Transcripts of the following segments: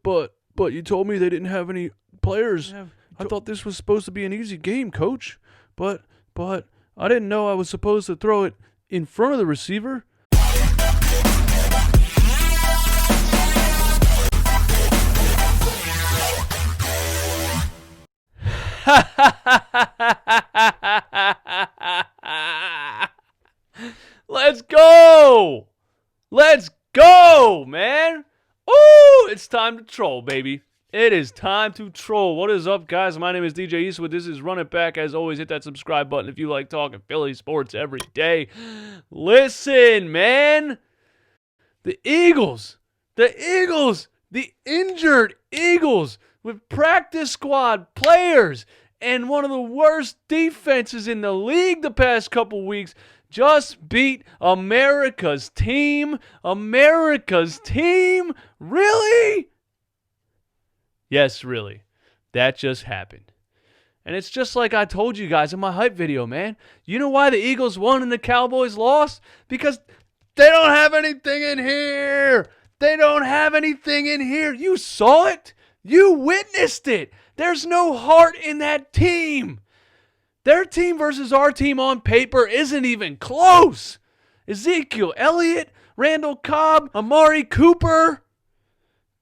but you told me they didn't have any players. I thought this was supposed to be an easy game, coach. But I didn't know I was supposed to throw it in front of the receiver. Let's go! Let's go, man! Ooh, it's time to troll, baby. It is time to troll. What is up, guys? My name is DJ Eastwood. This is Run It Back. As always, hit that subscribe button if you like talking Philly sports every day. Listen, man. The Eagles, the injured Eagles with practice squad players and one of the worst defenses in the league the past couple weeks just beat America's team. America's team? Really? Yes, really. That just happened. And it's just like I told you guys in my hype video, man. You know why the Eagles won and the Cowboys lost? Because they don't have anything in here. They don't have anything in here. You saw it. You witnessed it. There's no heart in that team. Their team versus our team on paper isn't even close. Ezekiel Elliott, Randall Cobb, Amari Cooper.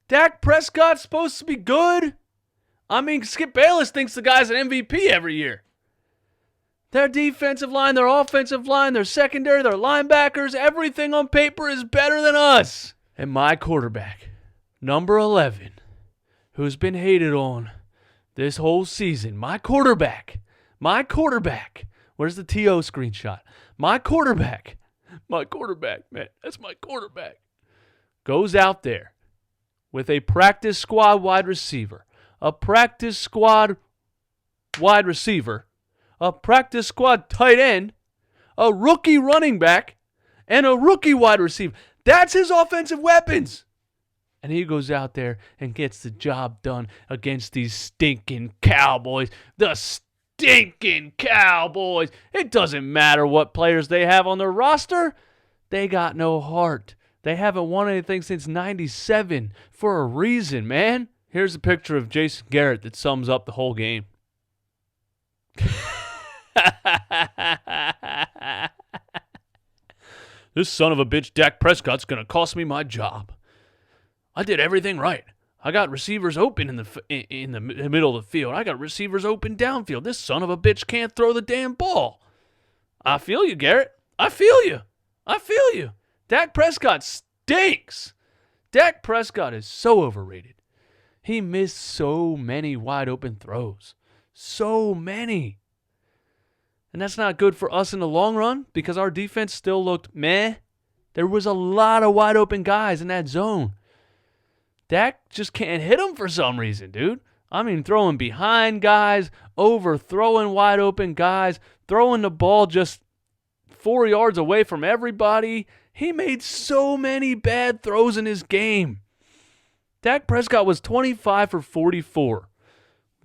Dak Prescott's supposed to be good. I mean, Skip Bayless thinks the guy's an MVP every year. Their defensive line, their offensive line, their secondary, their linebackers, everything on paper is better than us. And my quarterback, number 11, who's been hated on this whole season, my quarterback, where's the TO screenshot? My quarterback, man, that's my quarterback, goes out there with a practice squad wide receiver, a practice squad wide receiver, a practice squad tight end, a rookie running back, and a rookie wide receiver. That's his offensive weapons. And he goes out there and gets the job done against these stinking Cowboys. The stinking Cowboys. It doesn't matter what players they have on their roster. They got no heart. They haven't won anything since 97 for a reason, man. Here's a picture of Jason Garrett that sums up the whole game. This son of a bitch, Dak Prescott's going to cost me my job. I did everything right. I got receivers open in the middle of the field. I got receivers open downfield. This son of a bitch can't throw the damn ball. I feel you, Garrett. I feel you. Dak Prescott stinks. Dak Prescott is so overrated. He missed so many wide open throws. So many. And that's not good for us in the long run because our defense still looked meh. There was a lot of wide open guys in that zone. Dak just can't hit them for some reason, dude. I mean, throwing behind guys, overthrowing wide open guys, throwing the ball just 4 yards away from everybody. He made so many bad throws in his game. Dak Prescott was 25 for 44,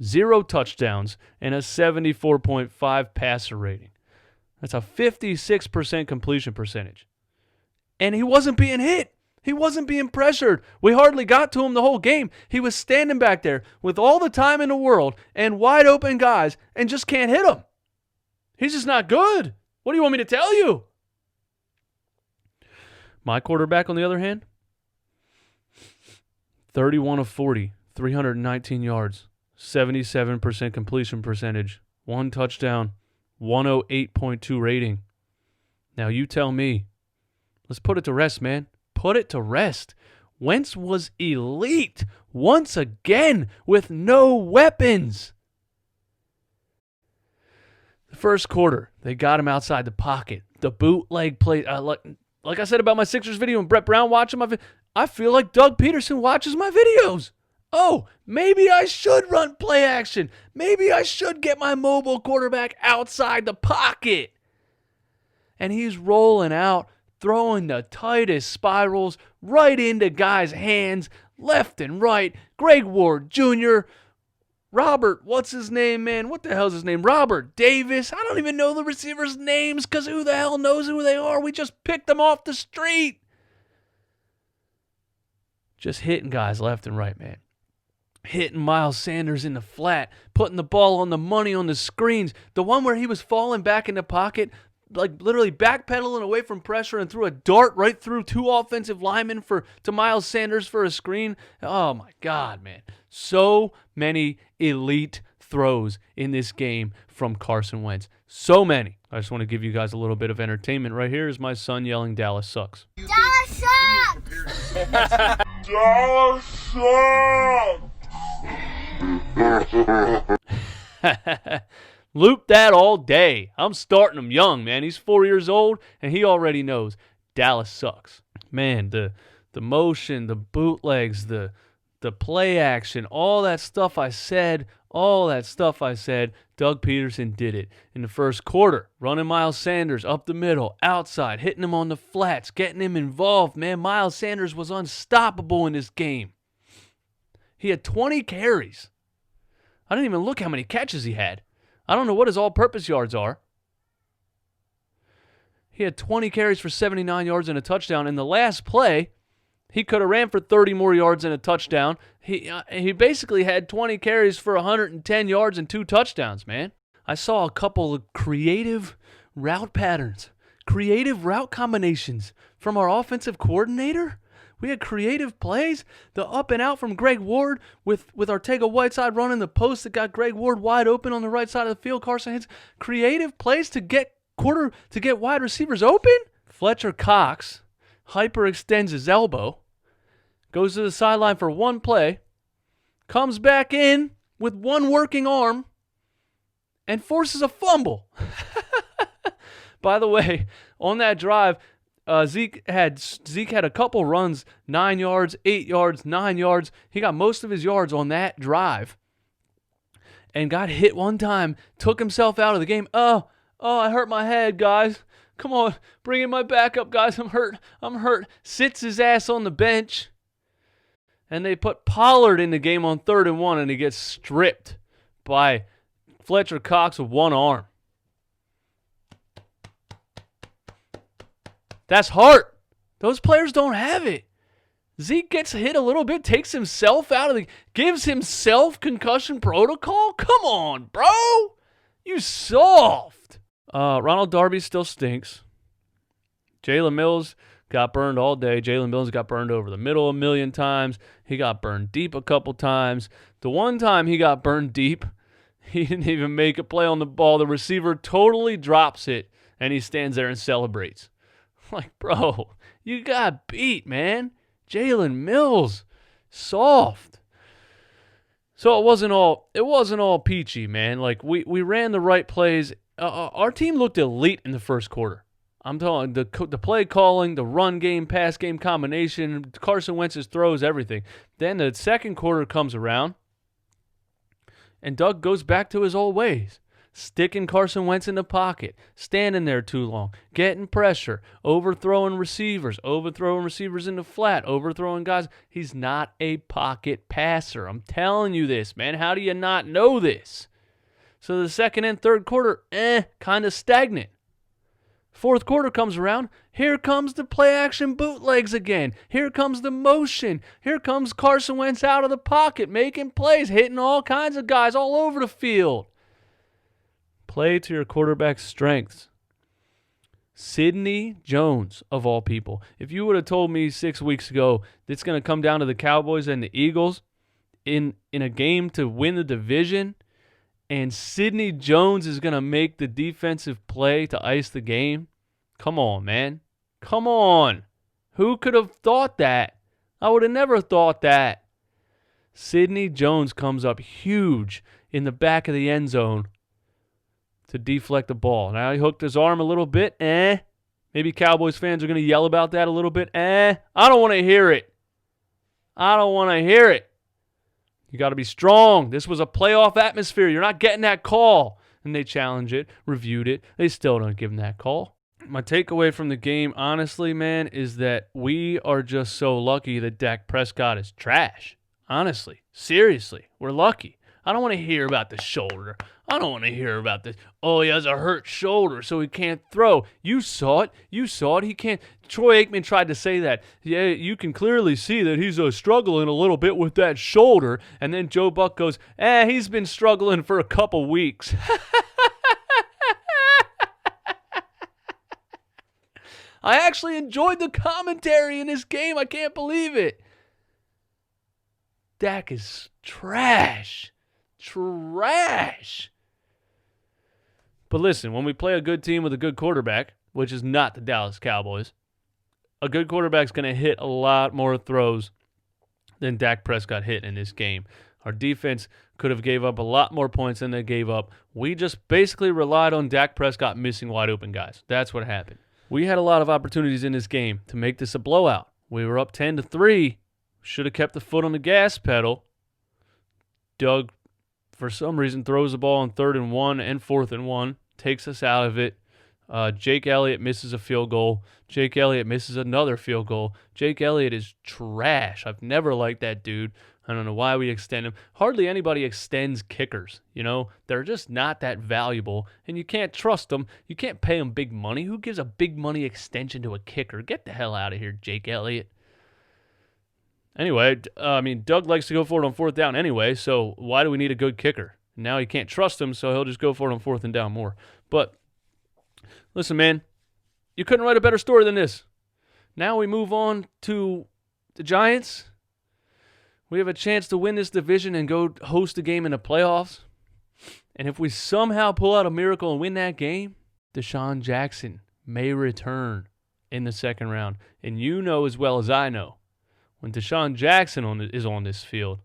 0 touchdowns, and a 74.5 passer rating. That's a 56% completion percentage. And he wasn't being hit. He wasn't being pressured. We hardly got to him the whole game. He was standing back there with all the time in the world and wide open guys and just can't hit him. He's just not good. What do you want me to tell you? My quarterback, on the other hand, 31 of 40, 319 yards, 77% completion percentage, 1 touchdown, 108.2 rating. Now you tell me. Let's put it to rest, man. Put it to rest. Wentz was elite once again with no weapons. The first quarter, they got him outside the pocket. The bootleg play, like I said about my Sixers video and Brett Brown watching my video, I feel like Doug Peterson watches my videos. Oh, maybe I should run play action. Maybe I should get my mobile quarterback outside the pocket. And he's rolling out, throwing the tightest spirals right into guys' hands, left and right. Greg Ward Jr., Robert, what's his name, man? What the hell's his name? Robert Davis. I don't even know the receivers' names because who the hell knows who they are? We just picked them off the street. Just hitting guys left and right, man. Hitting Miles Sanders in the flat, putting the ball on the money on the screens. The one where he was falling back in the pocket, like literally backpedaling away from pressure and threw a dart right through 2 offensive linemen to Miles Sanders for a screen. Oh, my God, man. So many elite throws in this game from Carson Wentz. So many. I just want to give you guys a little bit of entertainment. Right here is my son yelling, "Dallas sucks." Dallas sucks! Dallas sucks! Loop that all day. I'm starting him young, man. He's 4 years old, and he already knows Dallas sucks. Man, the motion, the bootlegs, the play action, all that stuff I said, Doug Peterson did it in the first quarter. Running Miles Sanders up the middle, outside, hitting him on the flats, getting him involved. Man, Miles Sanders was unstoppable in this game. He had 20 carries. I didn't even look how many catches he had. I don't know what his all-purpose yards are. He had 20 carries for 79 yards and a touchdown. In the last play, he could have ran for 30 more yards and a touchdown. He basically had 20 carries for 110 yards and 2 touchdowns, man. I saw a couple of creative route patterns, creative route combinations from our offensive coordinator. We had creative plays. The up and out from Greg Ward with Ortega-Whiteside running the post that got Greg Ward wide open on the right side of the field. Carson hits creative plays to get wide receivers open. Fletcher Cox hyperextends his elbow, goes to the sideline for one play, comes back in with one working arm, and forces a fumble. By the way, on that drive, Zeke had a couple runs, 9 yards, 8 yards, 9 yards. He got most of his yards on that drive and got hit one time, took himself out of the game. Oh, I hurt my head, guys. Come on, bring in my backup, guys. I'm hurt. Sits his ass on the bench. And they put Pollard in the game on 3rd and 1, and he gets stripped by Fletcher Cox with one arm. That's heart. Those players don't have it. Zeke gets hit a little bit, takes himself out of gives himself concussion protocol? Come on, bro. You soft. Ronald Darby still stinks. Jalen Mills got burned all day. Jalen Mills got burned over the middle a million times. He got burned deep a couple times. The one time he got burned deep, he didn't even make a play on the ball. The receiver totally drops it, and he stands there and celebrates. Like, bro, you got beat, man. Jalen Mills, soft. So it wasn't all peachy, man. Like we ran the right plays. Our team looked elite in the first quarter. I'm telling you, the play calling, the run game, pass game combination, Carson Wentz's throws, everything. Then the second quarter comes around, and Doug goes back to his old ways. Sticking Carson Wentz in the pocket, standing there too long, getting pressure, overthrowing receivers in the flat, overthrowing guys. He's not a pocket passer. I'm telling you this, man. How do you not know this? So the second and third quarter, kind of stagnant. Fourth quarter comes around. Here comes the play-action bootlegs again. Here comes the motion. Here comes Carson Wentz out of the pocket, making plays, hitting all kinds of guys all over the field. Play to your quarterback's strengths. Sidney Jones, of all people. If you would have told me 6 weeks ago that it's going to come down to the Cowboys and the Eagles in a game to win the division, and Sidney Jones is going to make the defensive play to ice the game, come on, man. Come on. Who could have thought that? I would have never thought that. Sidney Jones comes up huge in the back of the end zone to deflect the ball. Now he hooked his arm a little bit. Maybe Cowboys fans are going to yell about that a little bit. I don't want to hear it. You got to be strong. This was a playoff atmosphere. You're not getting that call. And they challenge it, reviewed it. They still don't give him that call. My takeaway from the game, honestly, man, is that we are just so lucky that Dak Prescott is trash. Honestly. Seriously. We're lucky. I don't want to hear about the shoulder. I don't want to hear about this. Oh, he has a hurt shoulder, so he can't throw. You saw it. He can't. Troy Aikman tried to say that. Yeah, you can clearly see that he's struggling a little bit with that shoulder. And then Joe Buck goes, he's been struggling for a couple weeks. I actually enjoyed the commentary in this game. I can't believe it. Dak is trash. Trash. But listen, when we play a good team with a good quarterback, which is not the Dallas Cowboys, a good quarterback's going to hit a lot more throws than Dak Prescott hit in this game. Our defense could have gave up a lot more points than they gave up. We just basically relied on Dak Prescott missing wide open guys. That's what happened. We had a lot of opportunities in this game to make this a blowout. We were up 10-3. Should have kept the foot on the gas pedal. Doug, for some reason, throws the ball on 3rd and 1 and 4th and 1, takes us out of it. Jake Elliott misses a field goal. Jake Elliott misses another field goal. Jake Elliott is trash. I've never liked that dude. I don't know why we extend him. Hardly anybody extends kickers, you know? They're just not that valuable, and you can't trust them. You can't pay them big money. Who gives a big money extension to a kicker? Get the hell out of here, Jake Elliott. Anyway, Doug likes to go for it on 4th down anyway, so why do we need a good kicker? Now he can't trust him, so he'll just go for it on 4th and down more. But listen, man, you couldn't write a better story than this. Now we move on to the Giants. We have a chance to win this division and go host a game in the playoffs. And if we somehow pull out a miracle and win that game, Deshaun Jackson may return in the 2nd round. And you know as well as I know, when Deshaun Jackson is on this field,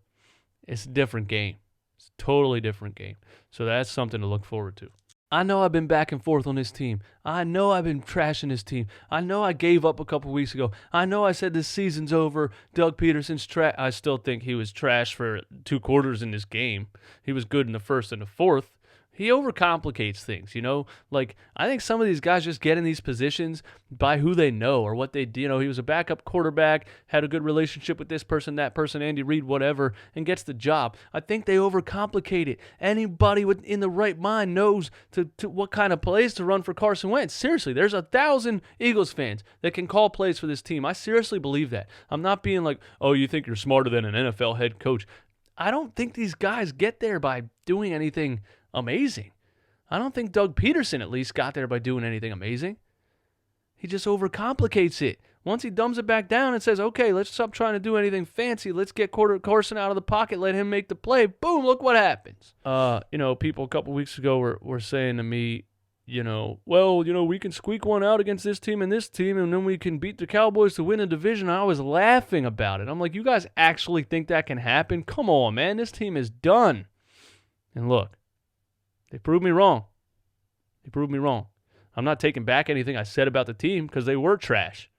it's a different game. It's a totally different game. So that's something to look forward to. I know I've been back and forth on this team. I know I've been trashing this team. I know I gave up a couple weeks ago. I know I said this season's over. Doug Peterson's trash. I still think he was trash for 2 quarters in this game. He was good in the 1st and the 4th. He overcomplicates things, you know? Like, I think some of these guys just get in these positions by who they know or what they do. You know, he was a backup quarterback, had a good relationship with this person, that person, Andy Reid, whatever, and gets the job. I think they overcomplicate it. Anybody in the right mind knows to what kind of plays to run for Carson Wentz. Seriously, there's 1,000 Eagles fans that can call plays for this team. I seriously believe that. I'm not being like, oh, you think you're smarter than an NFL head coach. I don't think these guys get there by doing anything amazing. I don't think Doug Peterson at least got there by doing anything amazing. He just overcomplicates it. Once he dumbs it back down and says, okay, let's stop trying to do anything fancy. Let's get Carson out of the pocket, let him make the play. Boom, look what happens. People a couple weeks ago were saying to me, we can squeak one out against this team, and then we can beat the Cowboys to win a division. I was laughing about it. I'm like, you guys actually think that can happen? Come on, man. This team is done. And look, they proved me wrong. I'm not taking back anything I said about the team because they were trash.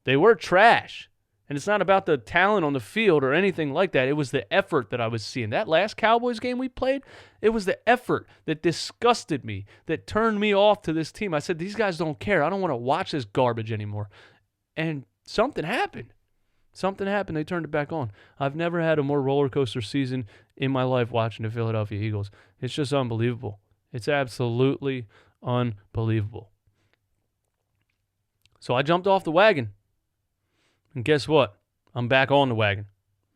They were trash. And it's not about the talent on the field or anything like that. It was the effort that I was seeing. That last Cowboys game we played, it was the effort that disgusted me, that turned me off to this team. I said, these guys don't care. I don't want to watch this garbage anymore. And something happened. They turned it back on. I've never had a more roller coaster season in my life watching the Philadelphia Eagles. It's just unbelievable. It's absolutely unbelievable. So I jumped off the wagon. And guess what? I'm back on the wagon.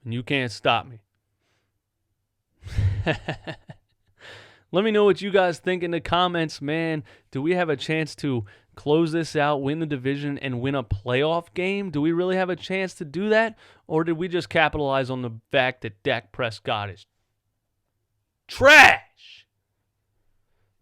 And you can't stop me. Let me know what you guys think in the comments, man. Do we have a chance to close this out, win the division, and win a playoff game? Do we really have a chance to do that? Or did we just capitalize on the fact that Dak Prescott is trash?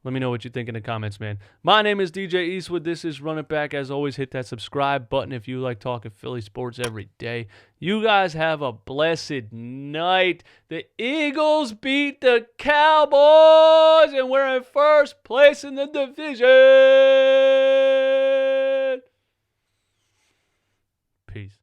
Let me know what you think in the comments, man. My name is DJ Eastwood. This is Run It Back. As always, hit that subscribe button if you like talking Philly sports every day. You guys have a blessed night. The Eagles beat the Cowboys, and we're in first place in the division. Peace.